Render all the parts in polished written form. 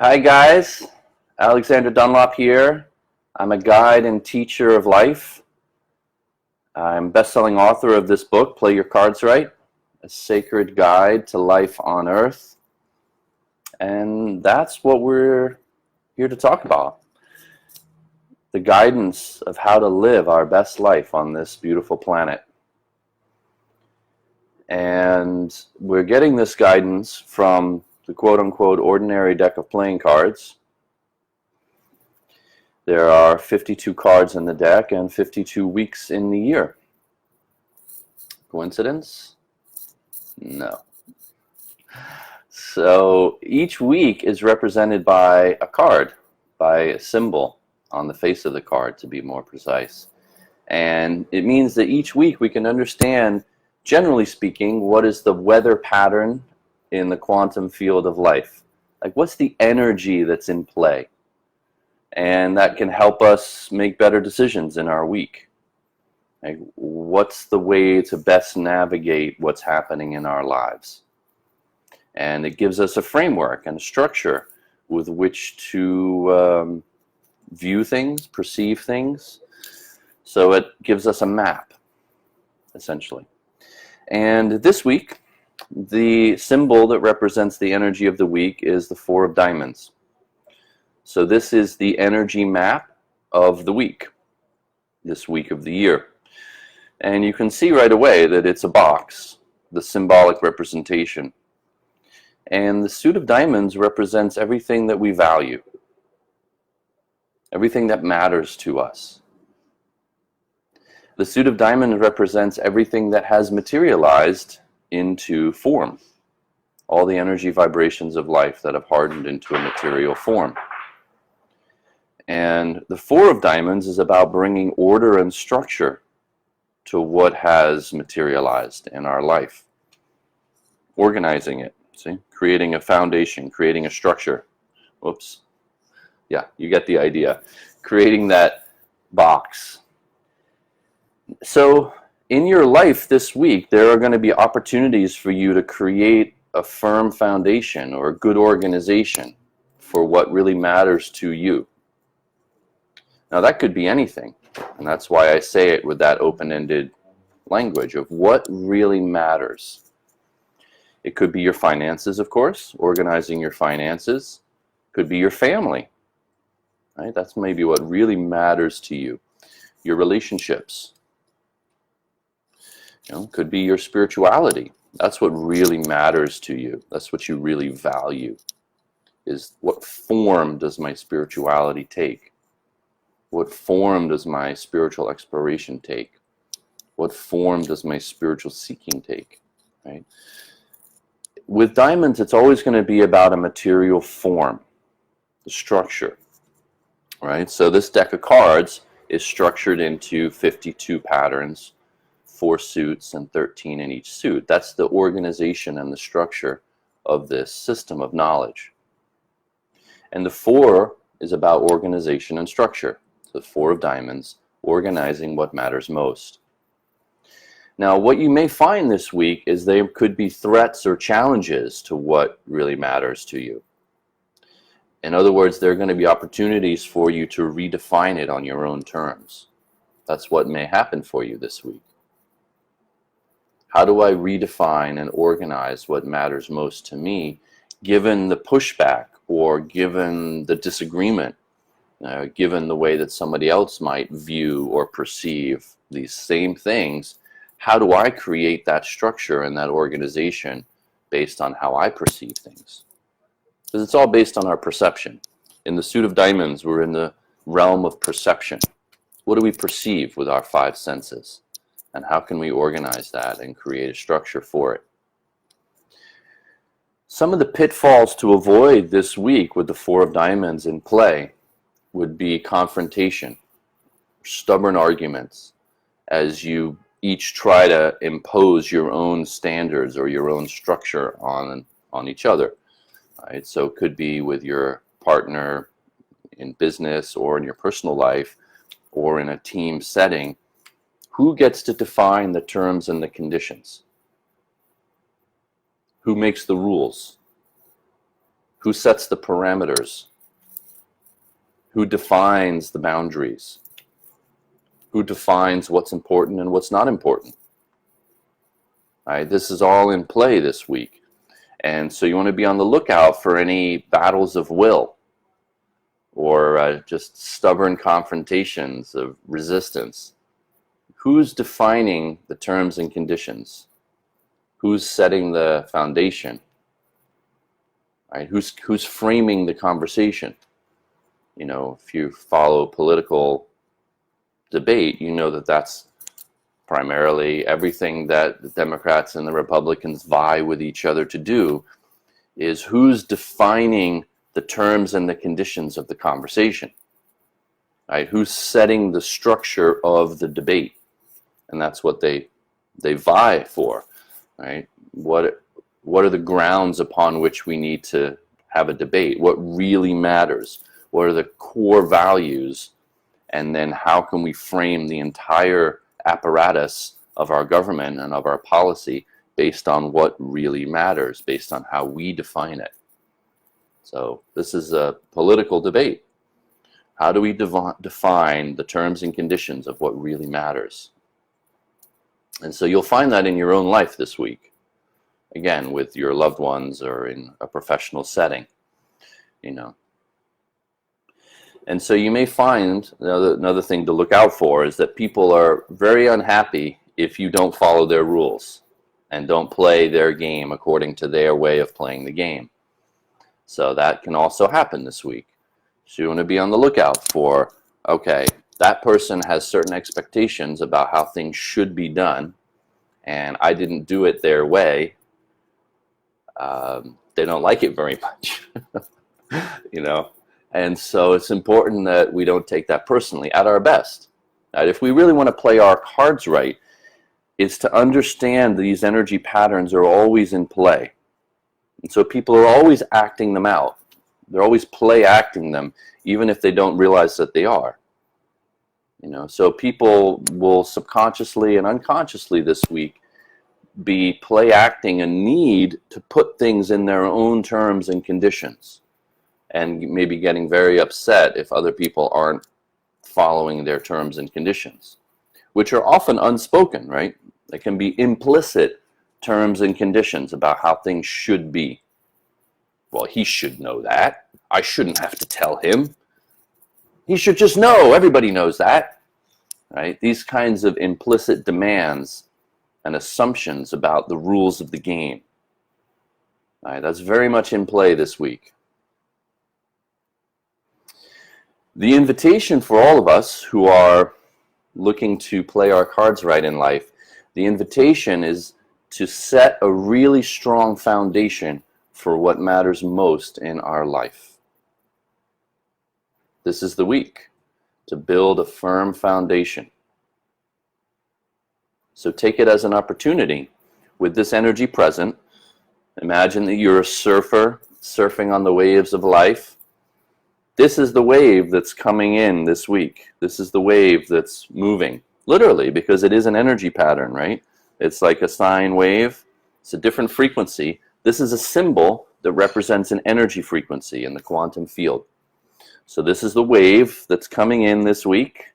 Hi guys, Alexander Dunlop here. I'm a guide and teacher of life. I'm best-selling author of this book, Play Your Cards Right, a sacred guide to life on Earth. And that's what we're here to talk about. The guidance of how to live our best life on this beautiful planet. And we're getting this guidance from the quote-unquote ordinary deck of playing cards. There are 52 cards in the deck and 52 weeks in the year. Coincidence? No. So each week is represented by a card, by a symbol on the face of the card, to be more precise. And it means that each week we can understand, generally speaking, what is the weather pattern in the quantum field of life. Like, what's the energy that's in play? And that can help us make better decisions in our week. Like, what's the way to best navigate what's happening in our lives? And it gives us a framework and a structure with which to view things, perceive things. So it gives us a map, essentially. And this week, the symbol that represents the energy of the week is the Four of Diamonds. So this is the energy map of the week, this week of the year. And you can see right away that it's a box, the symbolic representation. And the suit of diamonds represents everything that we value, everything that matters to us. The suit of diamonds represents everything that has materialized into form, all the energy vibrations of life that have hardened into a material form. And the Four of Diamonds is about bringing order and structure to what has materialized in our life, organizing it, see, creating a foundation, creating a structure. Whoops. Yeah, you get the idea. Creating that box. So in your life this week, there are going to be opportunities for you to create a firm foundation or a good organization for what really matters to you. Now that could be anything, and that's why I say it with that open-ended language of what really matters. It could be your finances, of course, organizing your finances. It could be your family, right? That's maybe what really matters to you. Your relationships. Could be your spirituality. That's what really matters to you. That's what you really value, is what form does my spirituality take? What form does my spiritual exploration take? What form does my spiritual seeking take? Right? With diamonds, it's always going to be about a material form, the structure. Right? So this deck of cards is structured into 52 patterns, 4 suits and 13 in each suit. That's the organization and the structure of this system of knowledge. And the 4 is about organization and structure. So the 4 of Diamonds, organizing what matters most. Now, what you may find this week is there could be threats or challenges to what really matters to you. In other words, there are going to be opportunities for you to redefine it on your own terms. That's what may happen for you this week. How do I redefine and organize what matters most to me, given the pushback or given the disagreement, given the way that somebody else might view or perceive these same things? How do I create that structure and that organization based on how I perceive things? Because it's all based on our perception. In the suit of diamonds, we're in the realm of perception. What do we perceive with our 5 senses? And how can we organize that and create a structure for it? Some of the pitfalls to avoid this week with the 4 of Diamonds in play would be confrontation, stubborn arguments, as you each try to impose your own standards or your own structure on each other. Right? So it could be with your partner in business or in your personal life or in a team setting. Who gets to define the terms and the conditions? Who makes the rules? Who sets the parameters? Who defines the boundaries? Who defines what's important and what's not important? Right? This is all in play this week. And so you want to be on the lookout for any battles of will, or just stubborn confrontations of resistance. Who's defining the terms and conditions? Who's setting the foundation? Right? Who's framing the conversation? You know, if you follow political debate, you know that that's primarily everything that the Democrats and the Republicans vie with each other to do, is who's defining the terms and the conditions of the conversation. Right? Who's setting the structure of the debate? And that's what they vie for. Right? What are the grounds upon which we need to have a debate? What really matters? What are the core values? And then how can we frame the entire apparatus of our government and of our policy based on what really matters, based on how we define it? So this is a political debate. How do we define the terms and conditions of what really matters? And so you'll find that in your own life this week. Again, with your loved ones or in a professional setting, you know. And so you may find, another thing to look out for is that people are very unhappy if you don't follow their rules and don't play their game according to their way of playing the game. So that can also happen this week. So you want to be on the lookout for, okay, that person has certain expectations about how things should be done, and I didn't do it their way. They don't like it very much, you know. And so it's important that we don't take that personally at our best. Right? If we really want to play our cards right, it's to understand these energy patterns are always in play. And so people are always acting them out. They're always play acting them, even if they don't realize that they are. You know, so people will subconsciously and unconsciously this week be play acting a need to put things in their own terms and conditions, and maybe getting very upset if other people aren't following their terms and conditions, which are often unspoken, right? They can be implicit terms and conditions about how things should be. Well, he should know that. I shouldn't have to tell him. He should just know. Everybody knows that, right? These kinds of implicit demands and assumptions about the rules of the game. All right, that's very much in play this week. The invitation for all of us who are looking to play our cards right in life, the invitation is to set a really strong foundation for what matters most in our life. This is the week to build a firm foundation. So take it as an opportunity. With this energy present, imagine that you're a surfer surfing on the waves of life. This is the wave that's coming in this week. This is the wave that's moving, literally, because it is an energy pattern, right? It's like a sine wave. It's a different frequency. This is a symbol that represents an energy frequency in the quantum field. So this is the wave that's coming in this week.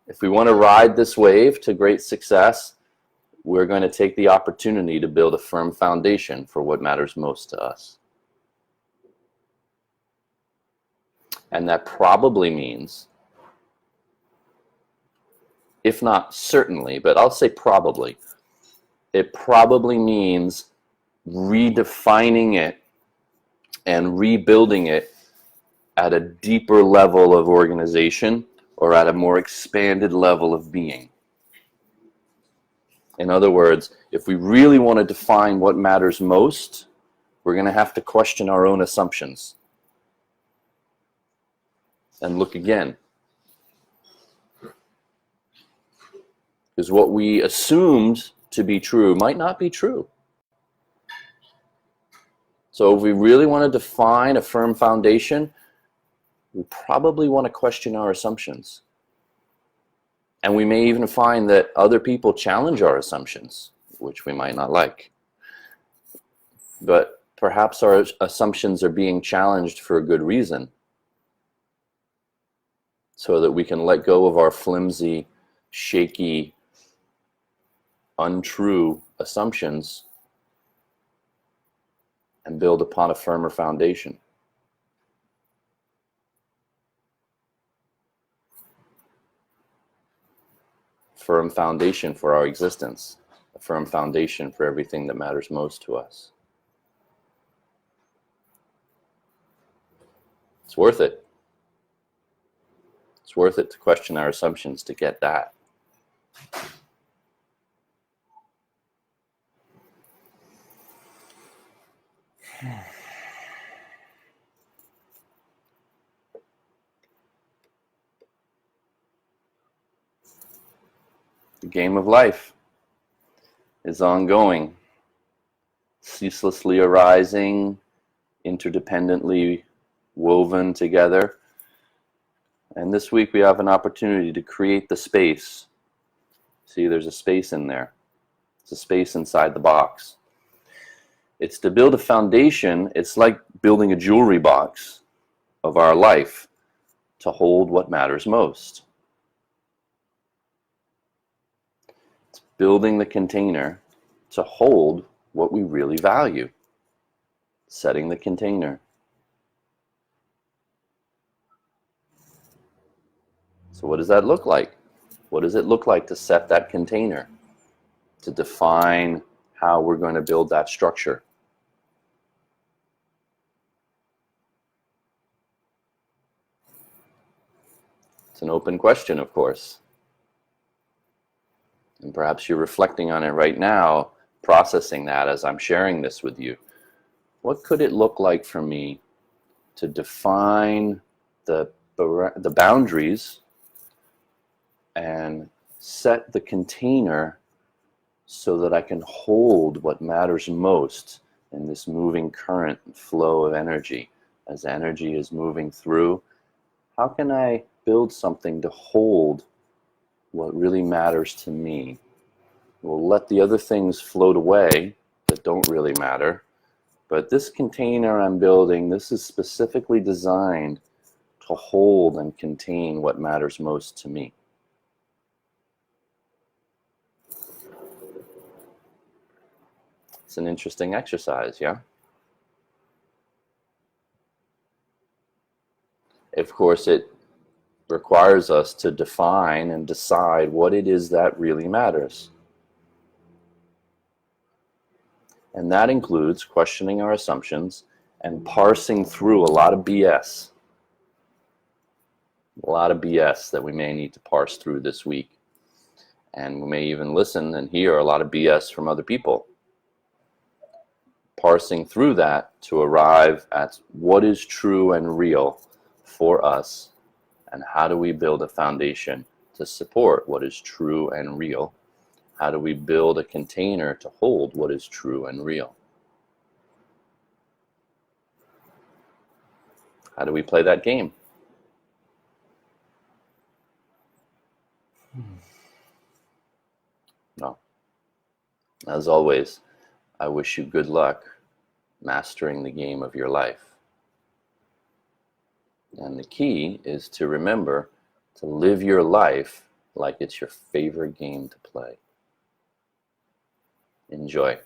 If we want to ride this wave to great success, we're going to take the opportunity to build a firm foundation for what matters most to us. And that probably means, if not certainly, but I'll say probably, it probably means redefining it and rebuilding it at a deeper level of organization or at a more expanded level of being. In other words, if we really want to define what matters most, we're going to have to question our own assumptions and look again. Because what we assumed to be true might not be true. So if we really want to define a firm foundation, we probably want to question our assumptions. And we may even find that other people challenge our assumptions, which we might not like. But perhaps our assumptions are being challenged for a good reason, so that we can let go of our flimsy, shaky, untrue assumptions and build upon a firmer foundation. Firm foundation for our existence, a firm foundation for everything that matters most to us. It's worth it. It's worth it to question our assumptions to get that. The game of life is ongoing, ceaselessly arising, interdependently woven together. And this week we have an opportunity to create the space. See, there's a space in there. It's a space inside the box. It's to build a foundation. It's like building a jewelry box of our life to hold what matters most. It's building the container to hold what we really value. Setting the container. So what does that look like? What does it look like to set that container? To define how we're going to build that structure? It's an open question, of course. And perhaps you're reflecting on it right now, processing that as I'm sharing this with you. What could it look like for me to define the boundaries and set the container so that I can hold what matters most in this moving current and flow of energy? As energy is moving through, how can I build something to hold what really matters to me? We'll let the other things float away that don't really matter, but this container I'm building, this is specifically designed to hold and contain what matters most to me. It's an interesting exercise, yeah? Of course, it requires us to define and decide what it is that really matters. And that includes questioning our assumptions and parsing through a lot of BS. A lot of BS that we may need to parse through this week. And we may even listen and hear a lot of BS from other people. Parsing through that to arrive at what is true and real for us, and how do we build a foundation to support what is true and real? How do we build a container to hold what is true and real? How do we play that game? Well, as always, I wish you good luck mastering the game of your life. And the key is to remember to live your life like it's your favorite game to play. Enjoy.